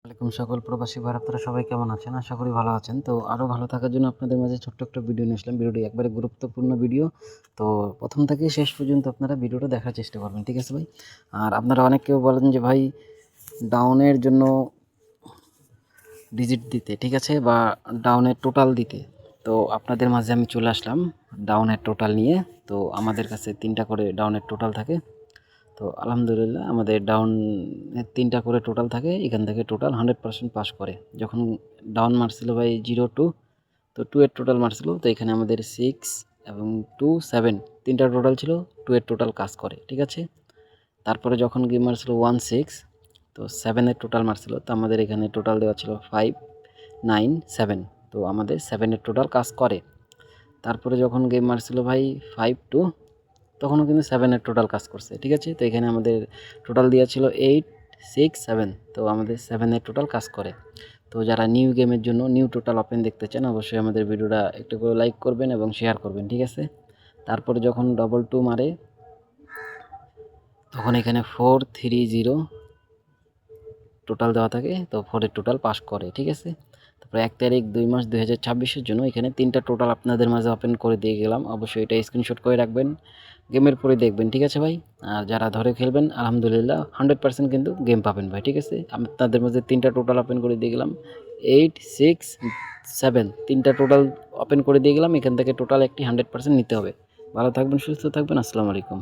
আলাইকুম সকল প্রবাসী ভাই, আপনারা সবাই কেমন আছেন? আশা করি ভালো আছেন। তো আরও ভালো থাকার জন্য আপনাদের মাঝে ছোট্ট একটা ভিডিও নিয়ে আসলাম। ভিডিওটি একবারে গুরুত্বপূর্ণ ভিডিও। তো প্রথম থেকে শেষ পর্যন্ত আপনারা ভিডিওটা দেখার চেষ্টা করবেন, ঠিক আছে ভাই? আর আপনারা অনেকেও বলেন যে ভাই ডাউনের জন্য ডিজিট দিতে, ঠিক আছে, বা ডাউনের টোটাল দিতে। তো আপনাদের মাঝে আমি চলে আসলাম ডাউনের টোটাল নিয়ে। তো আমাদের কাছে 3টা করে ডাউনের টোটাল থাকে। তো আলহামদুলিল্লাহ আমাদের ডাউন 3টা করে টোটাল থাকে। এখান থেকে টোটাল 100% পাস করে। যখন ডাউন মারছিল ভাই 0-2, তো 2 এর টোটাল মারছিল। তো এখানে আমাদের 6 এবং 2 7 3টা টোটাল ছিল, 2 এর টোটাল কাজ করে, ঠিক আছে। তারপরে যখন গেম মারছিল 1-6, তো 7 এর টোটাল মারছিল। তো আমাদের এখানে টোটাল দেওয়া ছিল 5-9-7, তো আমাদের 7 এর টোটাল কাজ করে। তারপরে যখন গেম মারছিল ভাই 5-2, তখনও কিন্তু 7 এর টোটাল কাজ করছে, ঠিক আছে। তো এখানে আমাদের টোটাল দেওয়া ছিল 8-6-7, তো আমাদের 7 এর টোটাল কাজ করে। তো যারা নিউ গেমের জন্য নিউ টোটাল ওপেন দেখতে চান, অবশ্যই আমাদের ভিডিওটা একটু করে লাইক করবেন এবং শেয়ার করবেন, ঠিক আছে। তারপরে যখন 2-2 মারে, তখন এখানে 4-3-0 টোটাল দেওয়া থাকে। তো 4 এর টোটাল পাস করে, ঠিক আছে। তারপরে 1 তারিখ 2 মাস 2026-এর জন্য এখানে 3টা টোটাল আপনাদের মাঝে ওপেন করে দিয়ে গেলাম। অবশ্যই এটা স্ক্রিনশট করে রাখবেন, গেমের পরে দেখবেন, ঠিক আছে ভাই। আর যারা ধরে খেলবেন আলহামদুলিল্লাহ 100% কিন্তু গেম পাবেন ভাই, ঠিক আছে। আপনাদের মাঝে 3টা টোটাল ওপেন করে দিয়ে গেলাম, 8-6-7 3টা টোটাল ওপেন করে দিয়ে গেলাম। এখান থেকে টোটাল একটি 100% নিতে হবে। ভালো থাকবেন, সুস্থ থাকবেন। আসসালামু আলাইকুম।